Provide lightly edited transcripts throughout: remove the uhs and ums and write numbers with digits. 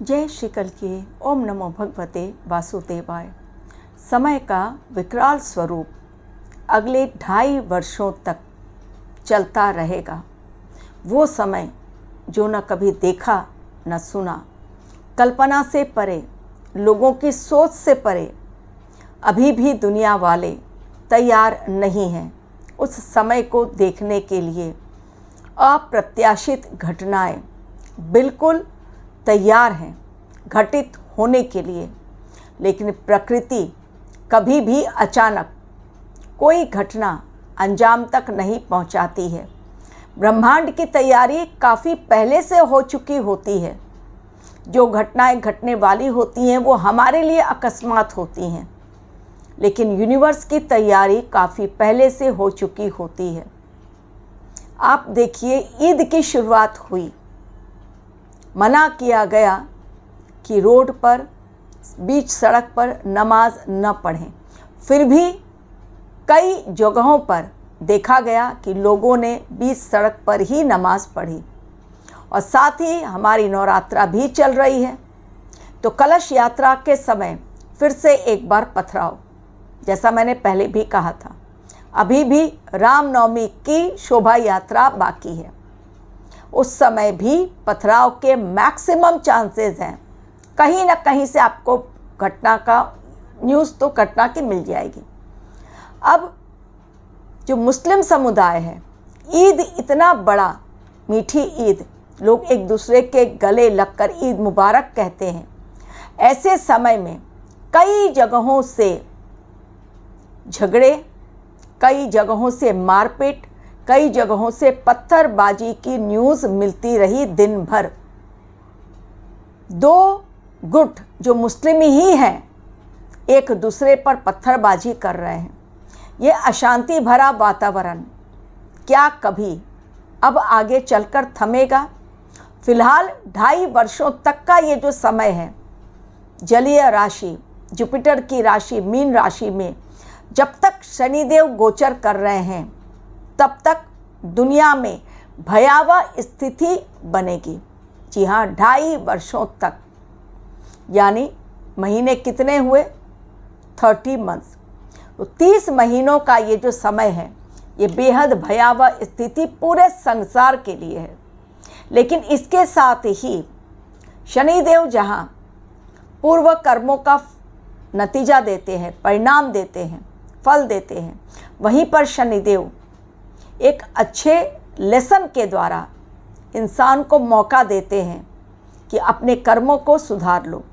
जय श्री कल्कि ओम नमो भगवते वासुदेवाय। समय का विकराल स्वरूप अगले 2.5 वर्षों तक चलता रहेगा। वो समय जो न कभी देखा न सुना, कल्पना से परे, लोगों की सोच से परे, अभी भी दुनिया वाले तैयार नहीं हैं उस समय को देखने के लिए। अप्रत्याशित घटनाएं बिल्कुल तैयार हैं घटित होने के लिए, लेकिन प्रकृति कभी भी अचानक कोई घटना अंजाम तक नहीं पहुंचाती है। ब्रह्मांड की तैयारी काफ़ी पहले से हो चुकी होती है। जो घटनाएं घटने वाली होती हैं वो हमारे लिए अकस्मात होती हैं, लेकिन यूनिवर्स की तैयारी काफ़ी पहले से हो चुकी होती है। आप देखिए, ईद की शुरुआत हुई, मना किया गया कि रोड पर, बीच सड़क पर नमाज न पढ़ें। फिर भी कई जगहों पर देखा गया कि लोगों ने बीच सड़क पर ही नमाज पढ़ी। और साथ ही हमारी नवरात्रा भी चल रही है, तो कलश यात्रा के समय फिर से एक बार पथराव, जैसा मैंने पहले भी कहा था। अभी भी रामनवमी की शोभा यात्रा बाकी है, उस समय भी पथराव के मैक्सिमम चांसेस हैं। कहीं ना कहीं से आपको घटना का न्यूज़ तो घटना की मिल जाएगी। अब जो मुस्लिम समुदाय है, ईद इतना बड़ा, मीठी ईद, लोग एक दूसरे के गले लगकर ईद मुबारक कहते हैं। ऐसे समय में कई जगहों से झगड़े, कई जगहों से मारपीट, कई जगहों से पत्थरबाजी की न्यूज़ मिलती रही दिन भर। 2 गुट जो मुस्लिम ही हैं एक दूसरे पर पत्थरबाजी कर रहे हैं। ये अशांति भरा वातावरण क्या कभी अब आगे चलकर थमेगा? फिलहाल 2.5 वर्षों तक का ये जो समय है, जलीय राशि, जुपिटर की राशि मीन राशि में जब तक शनिदेव गोचर कर रहे हैं, तब तक दुनिया में भयावह स्थिति बनेगी। जी हाँ, 2.5 वर्षों तक, यानी महीने कितने हुए? 30 मंथ्स। तो 30 महीनों का ये जो समय है, ये बेहद भयावह स्थिति पूरे संसार के लिए है। लेकिन इसके साथ ही शनिदेव जहाँ पूर्व कर्मों का नतीजा देते हैं, परिणाम देते हैं, फल देते हैं, वहीं पर शनिदेव एक अच्छे लेसन के द्वारा इंसान को मौका देते हैं कि अपने कर्मों को सुधार लो।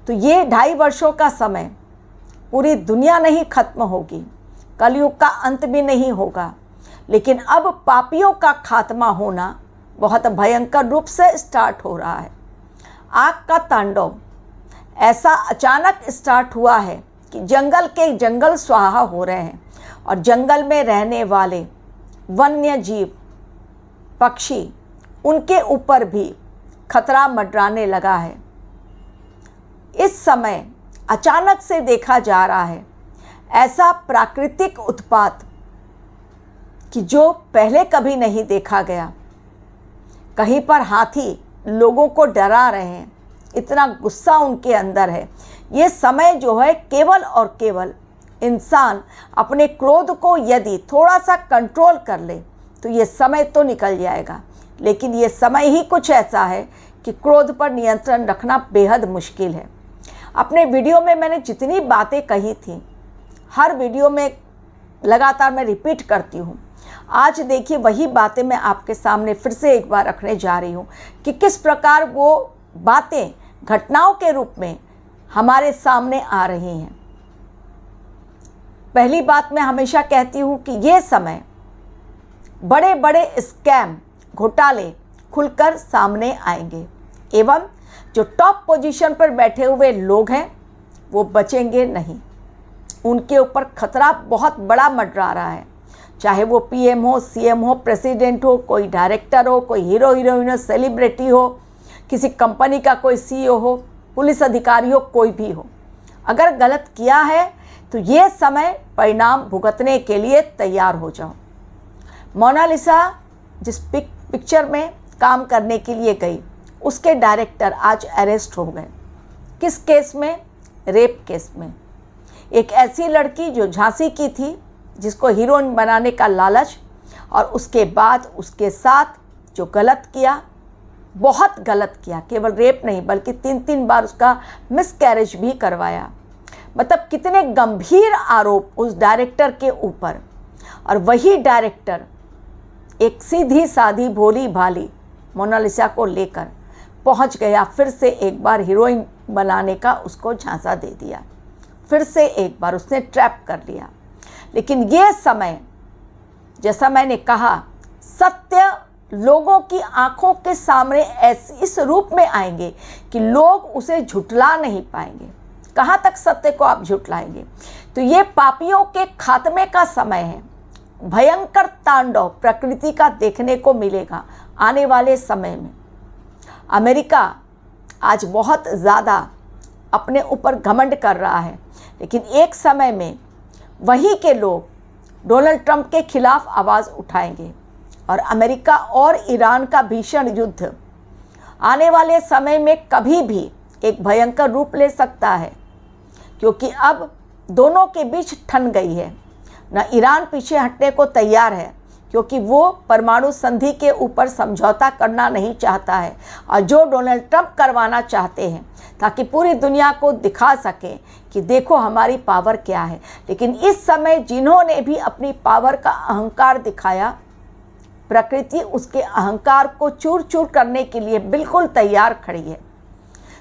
तो ये 2.5 वर्षों का समय, पूरी दुनिया नहीं खत्म होगी, कलयुग का अंत भी नहीं होगा, लेकिन अब पापियों का खात्मा होना बहुत भयंकर रूप से स्टार्ट हो रहा है। आग का तांडव ऐसा अचानक स्टार्ट हुआ है कि जंगल के जंगल स्वाहा हो रहे हैं, और जंगल में रहने वाले वन्य जीव, पक्षी, उनके ऊपर भी खतरा मंडराने लगा है। इस समय अचानक से देखा जा रहा है ऐसा प्राकृतिक उत्पात कि जो पहले कभी नहीं देखा गया। कहीं पर हाथी लोगों को डरा रहे हैं, इतना गुस्सा उनके अंदर है। ये समय जो है, केवल और केवल इंसान अपने क्रोध को यदि थोड़ा सा कंट्रोल कर ले तो ये समय तो निकल जाएगा। लेकिन ये समय ही कुछ ऐसा है कि क्रोध पर नियंत्रण रखना बेहद मुश्किल है। अपने वीडियो में मैंने जितनी बातें कही थी, हर वीडियो में लगातार मैं रिपीट करती हूँ। आज देखिए, वही बातें मैं आपके सामने फिर से एक बार रखने जा रही हूँ कि किस प्रकार वो बातें घटनाओं के रूप में हमारे सामने आ रही हैं। पहली बात मैं हमेशा कहती हूँ कि ये समय बड़े बड़े स्कैम, घोटाले खुलकर सामने आएंगे, एवं जो टॉप पोजीशन पर बैठे हुए लोग हैं वो बचेंगे नहीं। उनके ऊपर खतरा बहुत बड़ा मंडरा रहा है, चाहे वो पीएम हो, सीएम हो, प्रेसिडेंट हो, कोई डायरेक्टर हो, कोई हीरो हीरोइन हो, सेलिब्रिटी हो, किसी कंपनी का कोई सीईओ हो, पुलिस अधिकारी हो, कोई भी हो। अगर गलत किया है तो ये समय परिणाम भुगतने के लिए तैयार हो जाओ। मोनालिसा जिस पिक्चर में काम करने के लिए गई, उसके डायरेक्टर आज अरेस्ट हो गए। किस केस में? रेप केस में। एक ऐसी लड़की जो झांसी की थी, जिसको हीरोइन बनाने का लालच, और उसके बाद उसके साथ जो गलत किया, बहुत गलत किया, केवल रेप नहीं बल्कि 3-3 बार उसका मिसकैरेज भी करवाया। मतलब कितने गंभीर आरोप उस डायरेक्टर के ऊपर। और वही डायरेक्टर एक सीधी सादी भोली भाली मोनालिसा को लेकर पहुंच गया, फिर से एक बार हीरोइन बनाने का उसको झांसा दे दिया, फिर से एक बार उसने ट्रैप कर लिया। लेकिन ये समय, जैसा मैंने कहा, सत्य लोगों की आंखों के सामने इस रूप में आएंगे कि लोग उसे झुठला नहीं पाएंगे। कहाँ तक सत्य को आप झुठलाएंगे? तो ये पापियों के खात्मे का समय है। भयंकर तांडव प्रकृति का देखने को मिलेगा आने वाले समय में। अमेरिका आज बहुत ज़्यादा अपने ऊपर घमंड कर रहा है, लेकिन एक समय में वही के लोग डोनाल्ड ट्रंप के खिलाफ आवाज़ उठाएंगे और अमेरिका और ईरान का भीषण युद्ध आने वाले समय में कभी भी एक भयंकर रूप ले सकता है, क्योंकि अब दोनों के बीच ठन गई है। न ईरान पीछे हटने को तैयार है, क्योंकि वो परमाणु संधि के ऊपर समझौता करना नहीं चाहता है, और जो डोनाल्ड ट्रंप करवाना चाहते हैं ताकि पूरी दुनिया को दिखा सके कि देखो हमारी पावर क्या है। लेकिन इस समय जिन्होंने भी अपनी पावर का अहंकार दिखाया, प्रकृति उसके अहंकार को चूर चूर करने के लिए बिल्कुल तैयार खड़ी है।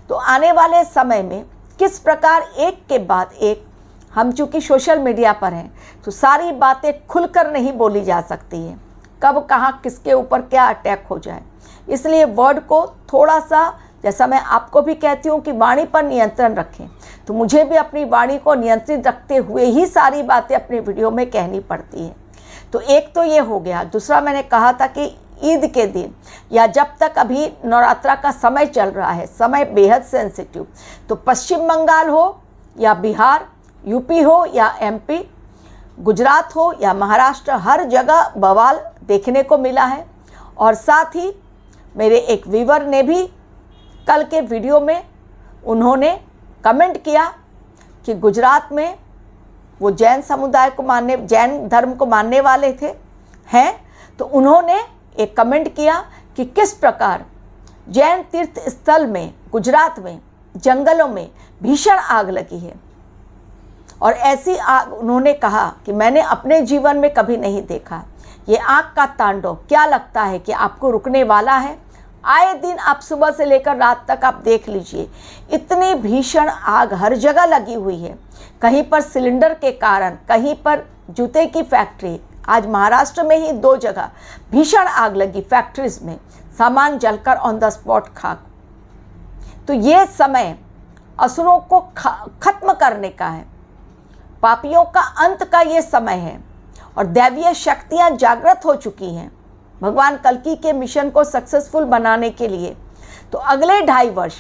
तो आने वाले समय में किस प्रकार एक के बाद एक, हम चूँकि सोशल मीडिया पर हैं तो सारी बातें खुलकर नहीं बोली जा सकती हैं, कब कहाँ किसके ऊपर क्या अटैक हो जाए। इसलिए वर्ड को थोड़ा सा, जैसा मैं आपको भी कहती हूँ कि वाणी पर नियंत्रण रखें, तो मुझे भी अपनी वाणी को नियंत्रित रखते हुए ही सारी बातें अपने वीडियो में कहनी पड़ती हैं। तो एक तो ये हो गया। दूसरा, मैंने कहा था कि ईद के दिन या जब तक अभी नवरात्रा का समय चल रहा है, समय बेहद सेंसिटिव, तो पश्चिम बंगाल हो या बिहार, यूपी हो या एमपी, गुजरात हो या महाराष्ट्र, हर जगह बवाल देखने को मिला है। और साथ ही मेरे एक व्यूअर ने भी कल के वीडियो में उन्होंने कमेंट किया कि गुजरात में वो जैन समुदाय को मानने, जैन धर्म को मानने वाले हैं, तो उन्होंने एक कमेंट किया कि किस प्रकार जैन तीर्थ स्थल में गुजरात में जंगलों में भीषण आग लगी है। और ऐसी आग उन्होंने कहा कि मैंने अपने जीवन में कभी नहीं देखा। ये आग का तांडव क्या लगता है कि आपको रुकने वाला है? आए दिन आप सुबह से लेकर रात तक आप देख लीजिए, इतनी भीषण आग हर जगह लगी हुई है। कहीं पर सिलेंडर के कारण, कहीं पर जूते की फैक्ट्री, आज महाराष्ट्र में ही 2 जगह भीषण आग लगी फैक्ट्रीज में, सामान जलकर ऑन द स्पॉट खाक। तो ये समय असुरों को खत्म करने का है, पापियों का अंत का ये समय है, और दैवीय शक्तियाँ जागृत हो चुकी हैं भगवान कल्कि के मिशन को सक्सेसफुल बनाने के लिए। तो अगले 2.5 वर्ष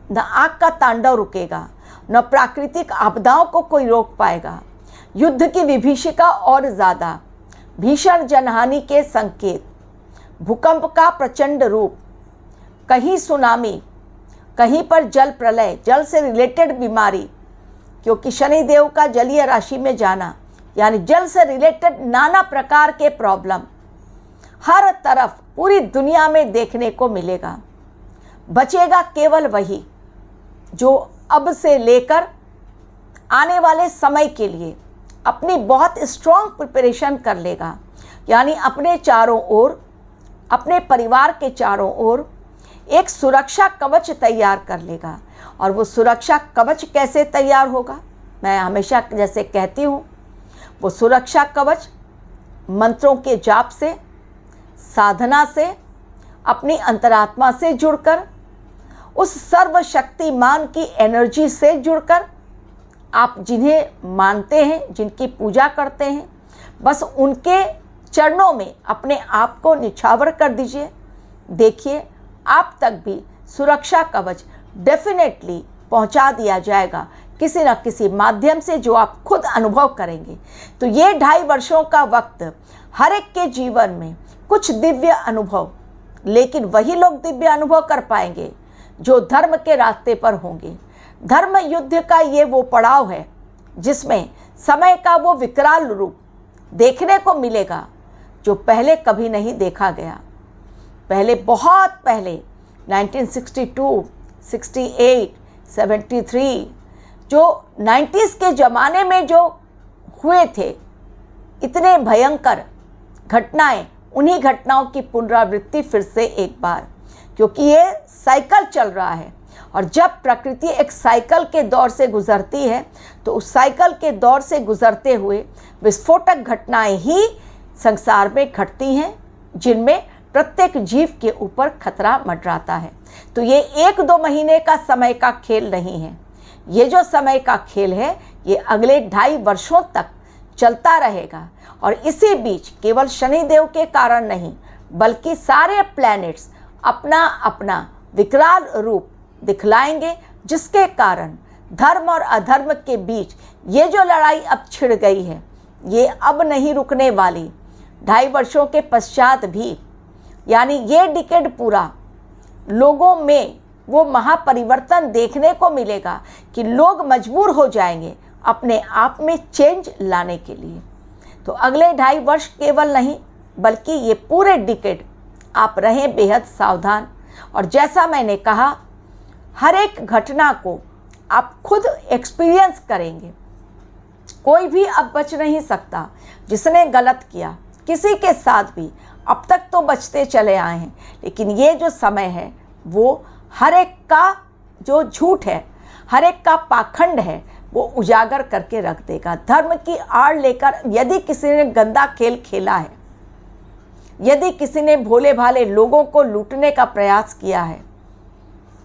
न आग का तांडव रुकेगा, न प्राकृतिक आपदाओं को कोई रोक पाएगा। युद्ध की विभीषिका और ज़्यादा, भीषण जनहानि के संकेत, भूकंप का प्रचंड रूप, कहीं सुनामी, कहीं पर जल प्रलय, जल से रिलेटेड बीमारी, क्योंकि शनिदेव का जलीय राशि में जाना यानी जल से रिलेटेड नाना प्रकार के प्रॉब्लम हर तरफ पूरी दुनिया में देखने को मिलेगा। बचेगा केवल वही जो अब से लेकर आने वाले समय के लिए अपनी बहुत स्ट्रॉन्ग प्रिपरेशन कर लेगा, यानी अपने चारों ओर, अपने परिवार के चारों ओर एक सुरक्षा कवच तैयार कर लेगा। और वो सुरक्षा कवच कैसे तैयार होगा? मैं हमेशा जैसे कहती हूँ, वो सुरक्षा कवच मंत्रों के जाप से, साधना से, अपनी अंतरात्मा से जुड़कर, उस सर्वशक्तिमान की एनर्जी से जुड़कर, आप जिन्हें मानते हैं, जिनकी पूजा करते हैं, बस उनके चरणों में अपने आप को निछावर कर दीजिए। देखिए आप तक भी सुरक्षा कवच डेफिनेटली पहुंचा दिया जाएगा किसी न किसी माध्यम से, जो आप खुद अनुभव करेंगे। तो ये 2.5 वर्षों का वक्त हर एक के जीवन में कुछ दिव्य अनुभव लेकिन वही लोग दिव्य अनुभव कर पाएंगे जो धर्म के रास्ते पर होंगे। धर्म युद्ध का ये वो पड़ाव है जिसमें समय का वो विकराल रूप देखने को मिलेगा जो पहले कभी नहीं देखा गया। पहले, बहुत पहले 1962, 68, 73 जो 90s के ज़माने में जो हुए थे इतने भयंकर घटनाएं, उन्हीं घटनाओं की पुनरावृत्ति फिर से एक बार, क्योंकि ये साइकिल चल रहा है। और जब प्रकृति एक साइकिल के दौर से गुजरती है तो उस साइकिल के दौर से गुजरते हुए विस्फोटक घटनाएं ही संसार में घटती हैं जिनमें प्रत्येक जीव के ऊपर खतरा मंडराता है। तो ये 1-2 महीने का समय का खेल नहीं है। ये जो समय का खेल है ये अगले 2.5 वर्षों तक चलता रहेगा। और इसी बीच केवल शनिदेव के कारण नहीं बल्कि सारे प्लैनेट्स अपना अपना विकराल रूप दिखलाएंगे, जिसके कारण धर्म और अधर्म के बीच ये जो लड़ाई अब छिड़ गई है ये अब नहीं रुकने वाली। 2.5 वर्षों के पश्चात भी, यानी ये डिकेड पूरा, लोगों में वो महापरिवर्तन देखने को मिलेगा कि लोग मजबूर हो जाएंगे अपने आप में चेंज लाने के लिए। तो अगले 2.5 वर्ष केवल नहीं बल्कि ये पूरे डिकेड आप रहें बेहद सावधान। और जैसा मैंने कहा, हर एक घटना को आप खुद एक्सपीरियंस करेंगे। कोई भी अब बच नहीं सकता जिसने गलत किया, किसी के साथ भी अब तक तो बचते चले आए हैं, लेकिन ये जो समय है वो हर एक का जो झूठ है, हर एक का पाखंड है, वो उजागर करके रख देगा। धर्म की आड़ लेकर यदि किसी ने गंदा खेल खेला है, यदि किसी ने भोले भाले लोगों को लूटने का प्रयास किया है,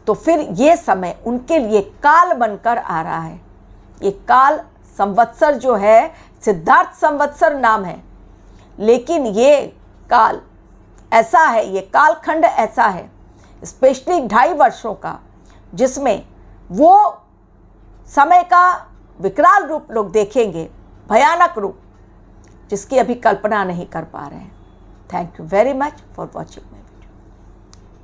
तो फिर ये समय उनके लिए काल बनकर आ रहा है। ये काल संवत्सर जो है, सिद्धार्थ संवत्सर नाम है, लेकिन ये काल ऐसा है, ये कालखंड ऐसा है, स्पेशली 2.5 वर्षों का, जिसमें वो समय का विकराल रूप लोग देखेंगे, भयानक रूप, जिसकी अभी कल्पना नहीं कर पा रहे हैं। Thank you very much for watching.